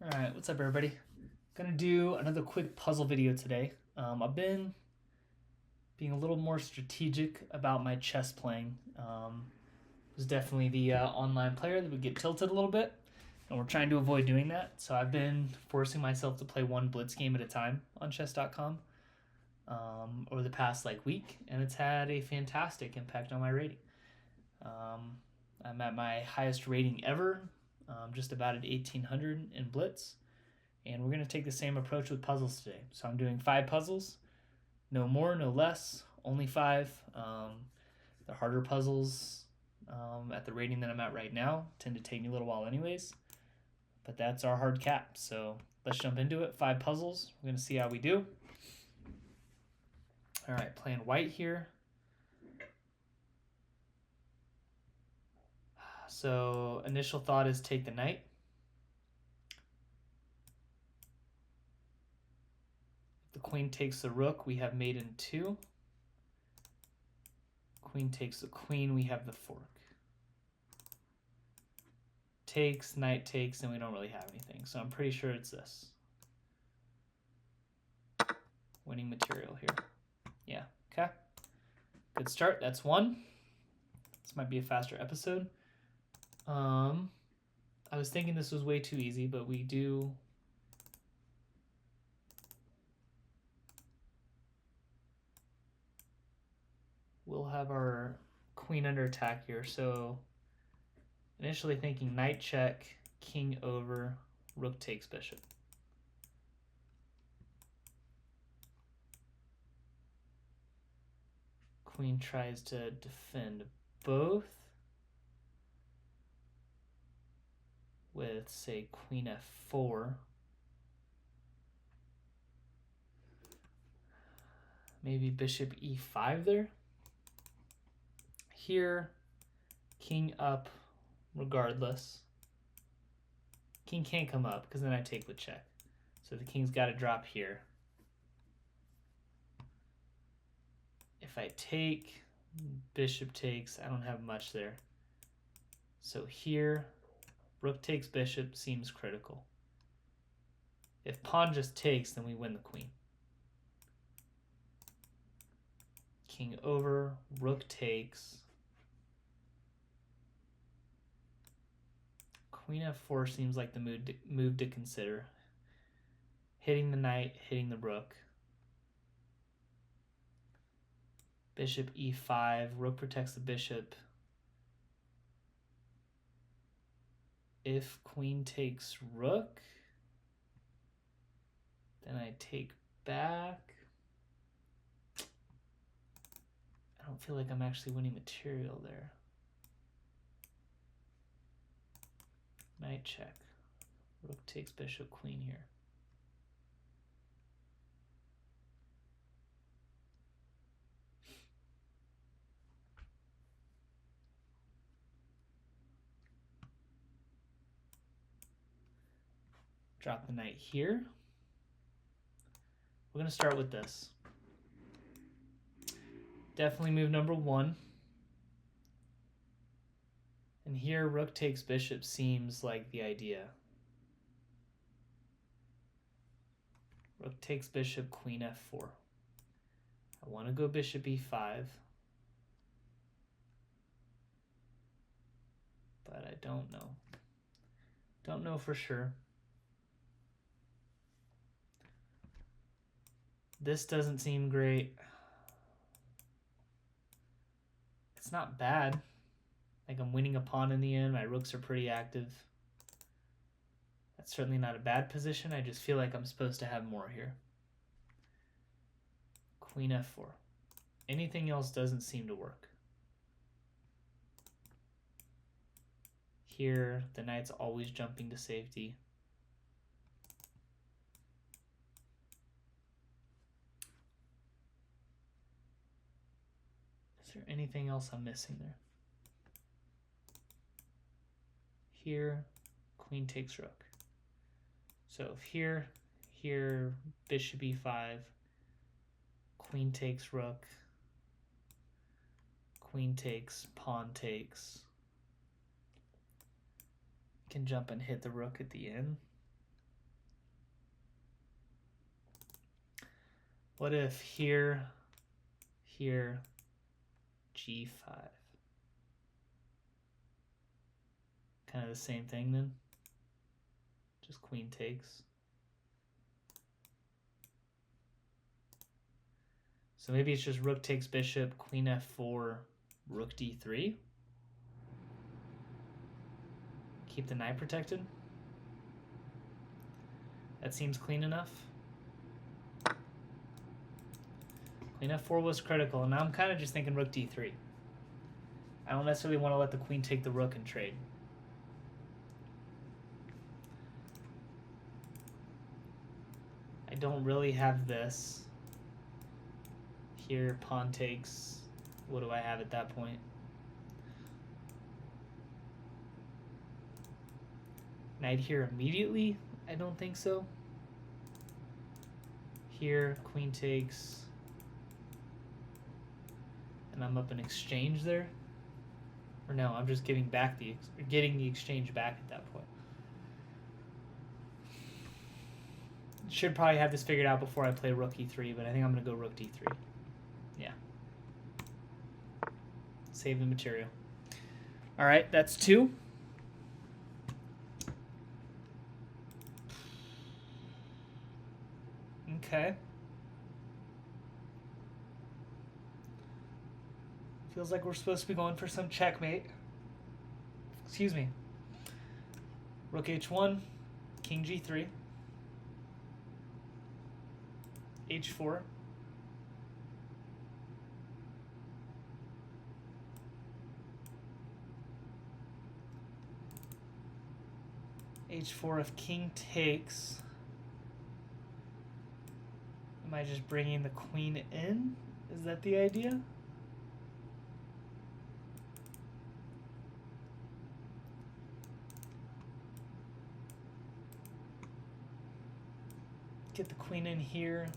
Alright, what's up everybody? Gonna do another quick puzzle video today. I've been being a little more strategic about my chess playing. Was definitely the online player that would get tilted a little bit, and we're trying to avoid doing that. So I've been forcing myself to play one blitz game at a time on chess.com over the past week, and it's had a fantastic impact on my rating. I'm at my highest rating ever, just about at 1800 in blitz. And we're going to take the same approach with puzzles today. So I'm doing 5 puzzles, no more, no less, only 5. The harder puzzles at the rating that I'm at right now tend to take me a little while anyways, but that's our hard cap. So let's jump into it. 5 puzzles. We're going to see how we do. All right, playing white here. So initial thought is take the knight. The queen takes the rook, we have mate in 2. Queen takes the queen, we have the fork. Takes, knight takes, and we don't really have anything. So I'm pretty sure it's this. Winning material here. Yeah, okay. Good start, that's 1. This might be a faster episode. I was thinking this was way too easy, but we do... We'll have our queen under attack here, so initially thinking knight check, king over, rook takes bishop. Queen tries to defend both with, say, queen f4. Maybe bishop e5 there. Here, king up regardless. King can't come up because then I take with check. So the king's got to drop here. If I take, bishop takes, I don't have much there. So here, rook takes bishop seems critical. If pawn just takes, then we win the queen. King over, rook takes. Queen f4 seems like the move to consider. Hitting the knight, hitting the rook. Bishop e5, rook protects the bishop. If queen takes rook, then I take back. I don't feel like I'm actually winning material there. Knight check. Rook takes bishop, queen here. Drop the knight here. We're going to start with this. Definitely move number 1. And here, rook takes bishop seems like the idea. Rook takes bishop, queen f4. I want to go bishop e5. But I don't know. Don't know for sure. This doesn't seem great. It's not bad. Like I'm winning a pawn in the end. My rooks are pretty active. That's certainly not a bad position. I just feel like I'm supposed to have more here. Queen f4. Anything else doesn't seem to work. Here, the knight's always jumping to safety. Is there anything else I'm missing there? Here, queen takes rook. So if here, bishop e5, queen takes rook, queen takes, pawn takes. Can jump and hit the rook at the end. What if here, g5? Kind of the same thing then. Just queen takes. So maybe it's just rook takes bishop, queen f4, rook d3. Keep the knight protected. That seems clean enough. Queen f4 was critical, and now I'm kind of just thinking rook d3. I don't necessarily want to let the queen take the rook and trade. I don't really have this. Here, pawn takes. What do I have at that point? Knight here immediately? I don't think so. Here, queen takes. And I'm up an exchange there. Or no, I'm just getting the exchange back at that point. Should probably have this figured out before I play rook e3, but I think I'm going to go rook d3. Yeah. Save the material. All right, that's 2. Okay. Feels like we're supposed to be going for some checkmate. Excuse me. Rook h1, king g3. h4. h4 if king takes. Am I just bringing the queen in? Is that the idea? Get the queen in here.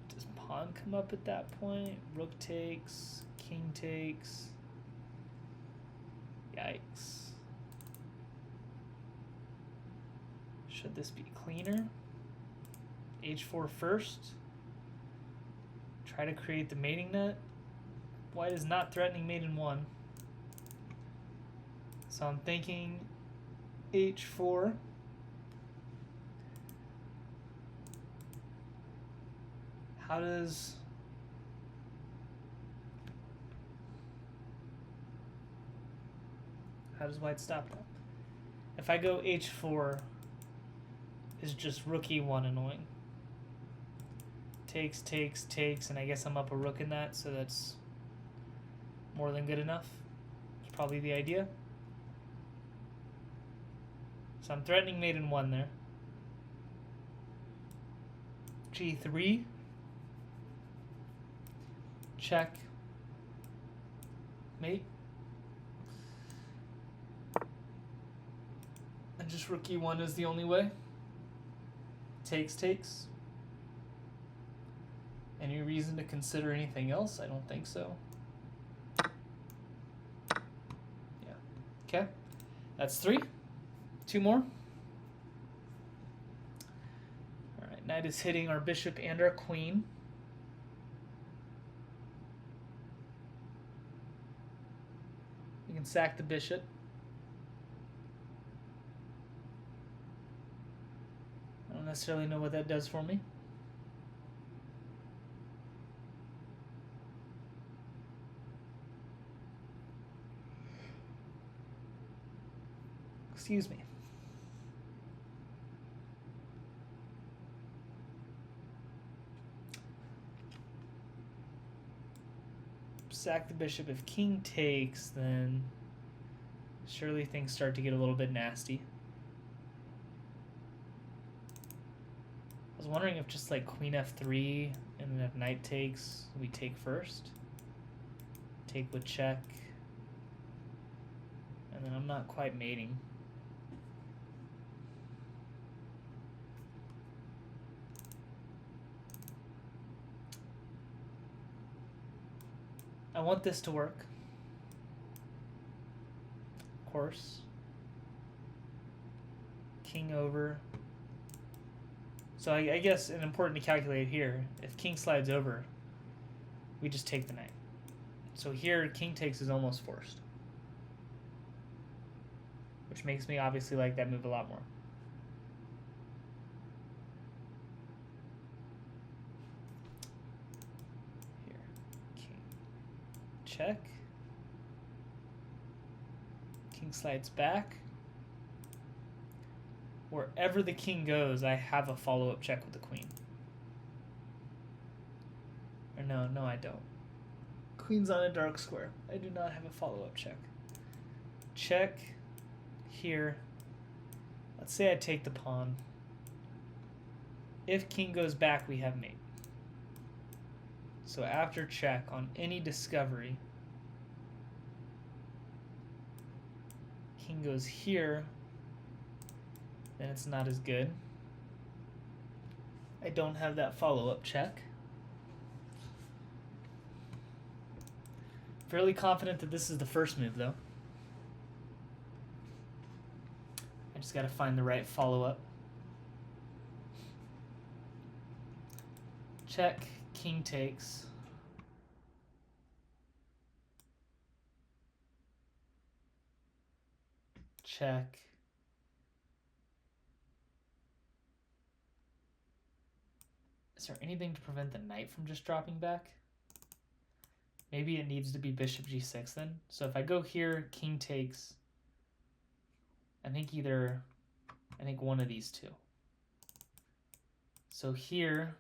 Does pawn come up at that point? Rook takes, king takes. Yikes. Should this be cleaner? h4 first. Try to create the mating net. White is not threatening mate in 1. So I'm thinking h4. How does white stop that? If I go h4, is just rook e1 annoying. Takes, takes, takes, and I guess I'm up a rook in that, so that's more than good enough. It's probably the idea. So I'm threatening mate in 1 there. g3. Check. Mate. And just rook e1 is the only way. Takes, takes. Any reason to consider anything else? I don't think so. Yeah. Okay. That's 3. 2 more. All right. Knight is hitting our bishop and our queen. We can sack the bishop. I don't necessarily know what that does for me. Excuse me. Sack the bishop. If king takes, then surely things start to get a little bit nasty. I was wondering if just like queen f3 and then if knight takes, we take first. Take with check. And then I'm not quite mating. I want this to work. Of course. King over. So I guess an important to calculate here, if king slides over, we just take the knight. So here, king takes is almost forced. Which makes me obviously like that move a lot more. Here, king, check. King slides back. Wherever the king goes, I have a follow-up check with the queen. Or no, I don't. Queen's on a dark square. I do not have a follow-up check. Check here. Let's say I take the pawn. If king goes back, we have mate. So after check on any discovery, king goes here, then it's not as good. I don't have that follow-up check. Fairly confident that this is the first move, though. I just got to find the right follow-up. Check, king takes. Check. Is there anything to prevent the knight from just dropping back? Maybe it needs to be bishop g6 then. So if I go here, king takes, I think one of these two. So here,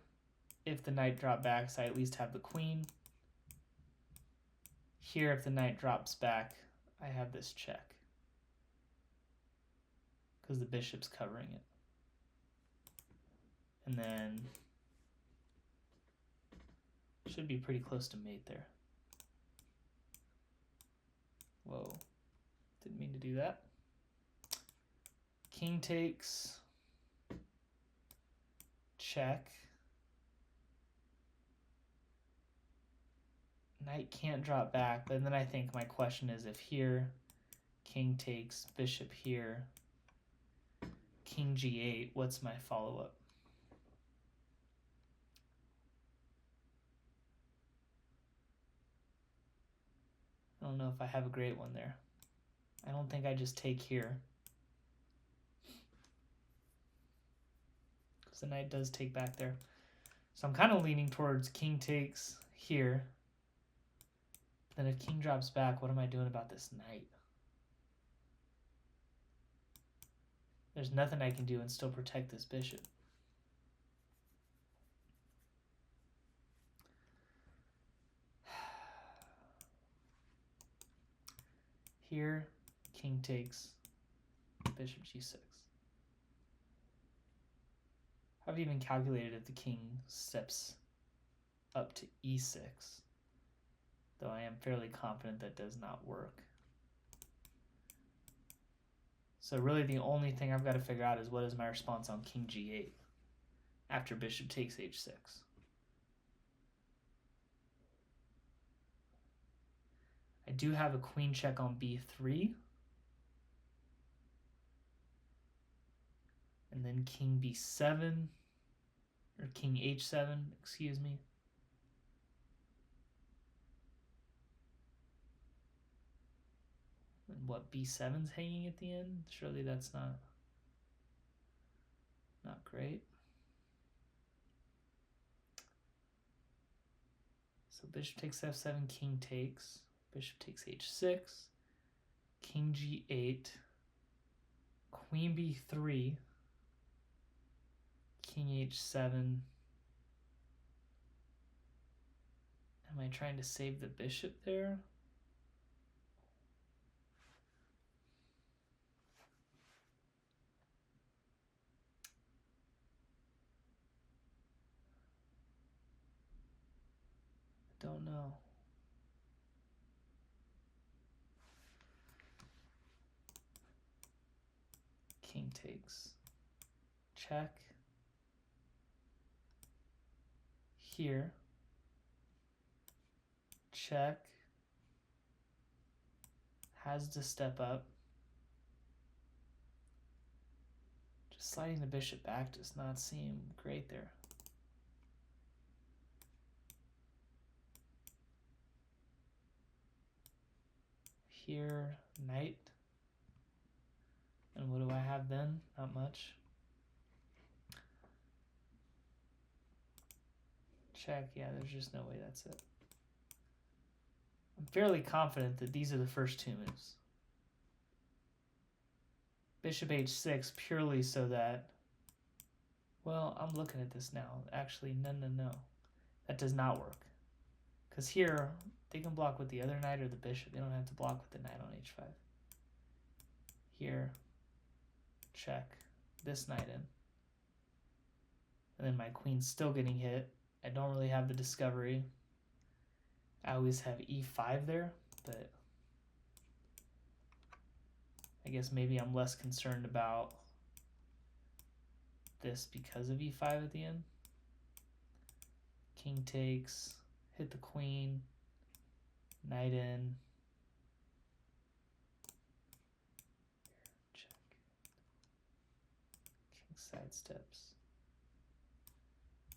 if the knight drop backs, I at least have the queen. Here, if the knight drops back, I have this check, because the bishop's covering it. And then should be pretty close to mate there. Whoa, didn't mean to do that. King takes, check. Knight can't drop back, but then I think my question is, if here, king takes, bishop here, king g8, what's my follow-up? I don't know if I have a great one there. I don't think I just take here, because the knight does take back there. So I'm kind of leaning towards king takes here. Then if king drops back, what am I doing about this knight? There's nothing I can do and still protect this bishop. Here, king takes, bishop g6. I haven't even calculated if the king steps up to e6, though I am fairly confident that does not work. So really the only thing I've got to figure out is what is my response on king g8 after bishop takes h6. I do have a queen check on b3. And then king b7, or king h7, excuse me. And what, b7's hanging at the end? Surely that's not great. So bishop takes f7, king takes, bishop takes h6, king g8, queen b3, king h7. Am I trying to save the bishop there? I don't know. King takes, check. Here, check, has to step up. sliding the bishop back does not seem great there. Here, knight. And what do I have then? Not much. Check. Yeah, there's just no way that's it. I'm fairly confident that these are the first two moves. Bishop h6 purely so that... Well, I'm looking at this now. Actually, no. That does not work. Because here, they can block with the other knight or the bishop. They don't have to block with the knight on h5. Here, check. This knight in. And then my queen's still getting hit. I don't really have the discovery. I always have e5 there, but I guess maybe I'm less concerned about this because of e5 at the end. King takes, hit the queen, knight in. Check. King sidesteps.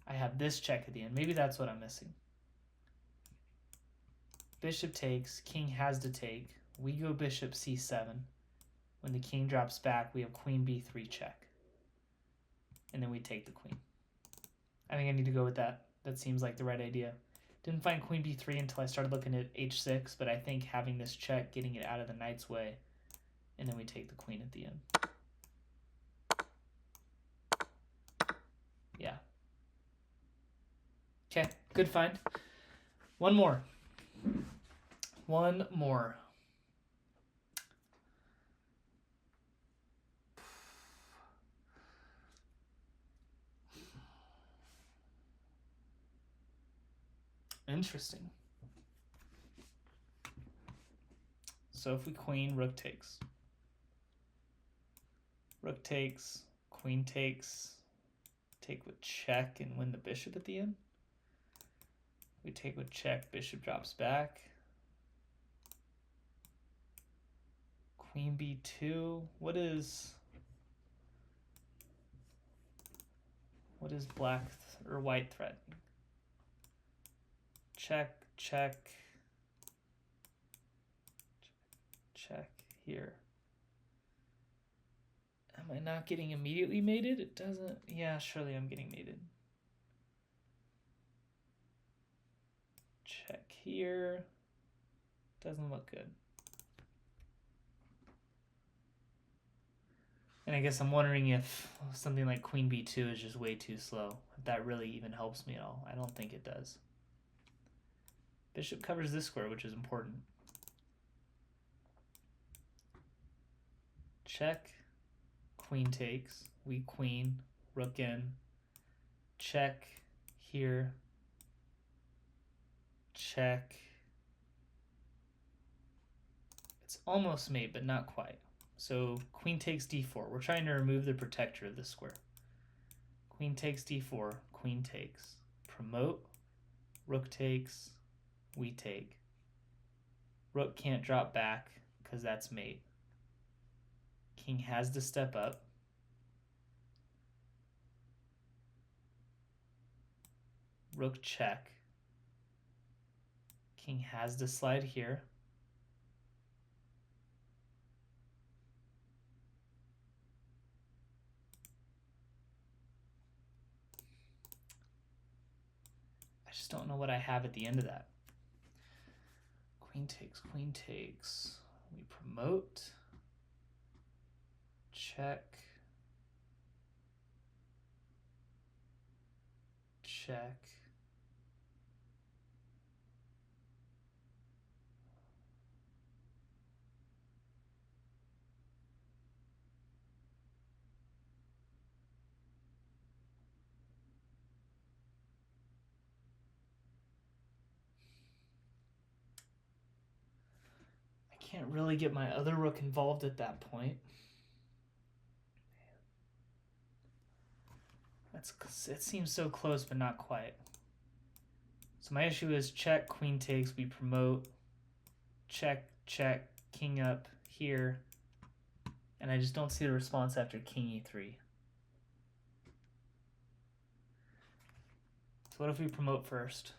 I have this check at the end. Maybe that's what I'm missing. Bishop takes, king has to take. We go bishop c7. When the king drops back, we have queen b3 check. And then we take the queen. I think I need to go with that. That seems like the right idea. Didn't find queen b3 until I started looking at h6, but I think having this check, getting it out of the knight's way, and then we take the queen at the end. Yeah. Okay, good find. One more. Interesting. So if we queen, rook takes. Rook takes, queen takes, take with check and win the bishop at the end. We take with check, bishop drops back. Queen b2. What is black or white threatening? Check, check, check here. Am I not getting immediately mated? It doesn't. Yeah, surely I'm getting mated. Check here. Doesn't look good. And I guess I'm wondering if something like queen b2 is just way too slow. If that really even helps me at all. I don't think it does. Bishop covers this square, which is important. Check. Queen takes. We queen. Rook in. Check. Here. Check. It's almost mate, but not quite. So queen takes d4. We're trying to remove the protector of this square. Queen takes d4. Queen takes. Promote. Rook takes. We take. Rook can't drop back because that's mate. King has to step up. Rook check. King has to slide here. I just don't know what I have at the end of that. Queen takes, queen takes. We promote. Check. Check. I can't really get my other rook involved at that point. It seems so close, but not quite. So my issue is check, queen takes, we promote, check, check, king up here, and I just don't see the response after king e3. So what if we promote first?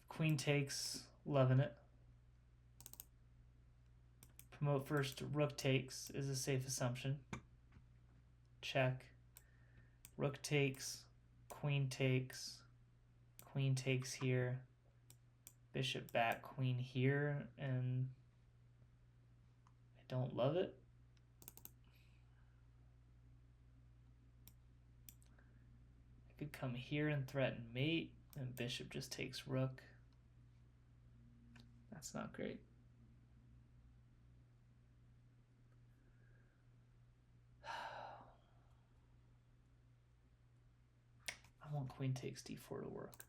If queen takes, loving it. Promote first, rook takes is a safe assumption. Check. Rook takes, queen takes here, bishop back, queen here, and I don't love it. I could come here and threaten mate, and bishop just takes rook. That's not great. I want queen takes d4 to work.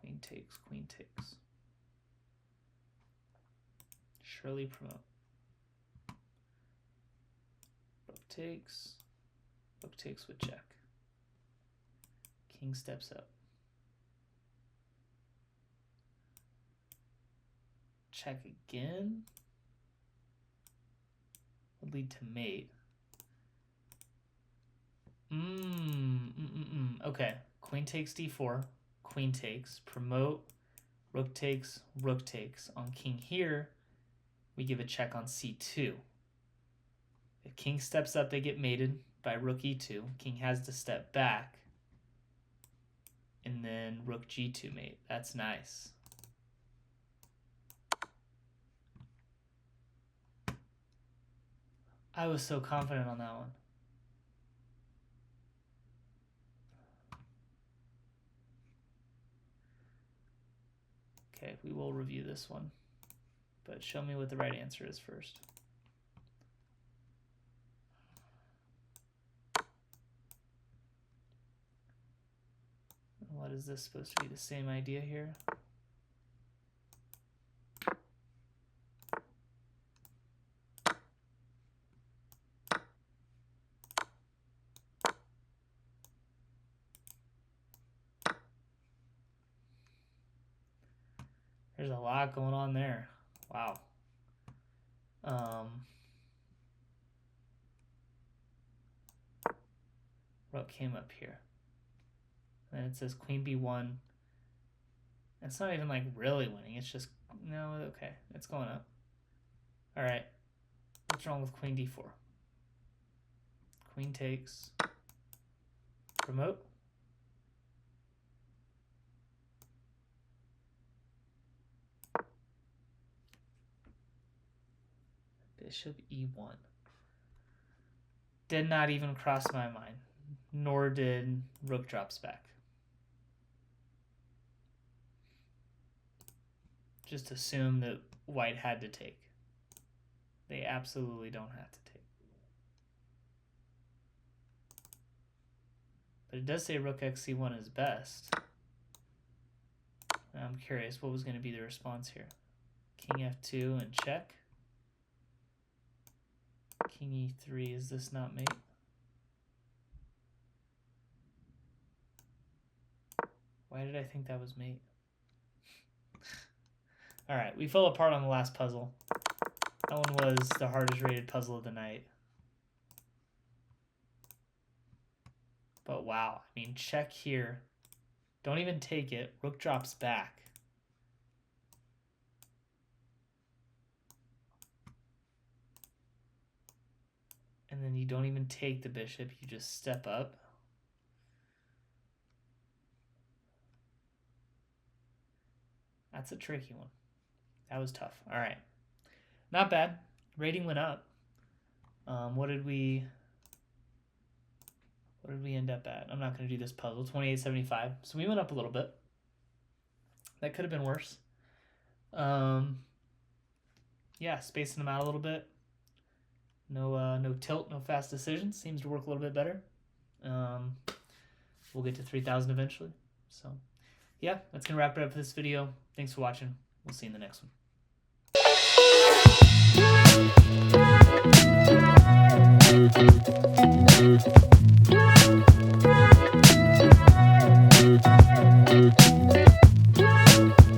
Queen takes. Surely promote. Rook takes with check. King steps up. Check again. Would lead to mate. Okay, queen takes d4, queen takes, promote, rook takes. On king here, we give a check on c2. If king steps up, they get mated by rook e2. King has to step back, and then rook g2 mate. That's nice. I was so confident on that one. Okay, we will review this one, but show me what the right answer is first. What is this supposed to be? The same idea here? There's a lot going on there. Wow. Rook came up here. Then it says queen b1. It's not even like really winning. It's just, no, okay. It's going up. All right. What's wrong with queen d4? Queen takes. Promote. Bishop e1. Did not even cross my mind, nor did rook drops back. Just assume that white had to take. They absolutely don't have to take. But it does say rook xc1 is best. I'm curious what was going to be the response here. King f2 and check. King e3, is this not mate? Why did I think that was mate? All right, we fell apart on the last puzzle. That one was the hardest rated puzzle of the night. But wow, I mean, check here. Don't even take it. Rook drops back. And then you don't even take the bishop, you just step up. That's a tricky one. That was tough. All right. Not bad. Rating went up. What did we end up at? I'm not going to do this puzzle. 2875. So we went up a little bit. That could have been worse. Yeah, spacing them out a little bit. No tilt, no fast decisions. Seems to work a little bit better. We'll get to 3,000 eventually. So, yeah, that's going to wrap it up for this video. Thanks for watching. We'll see you in the next one.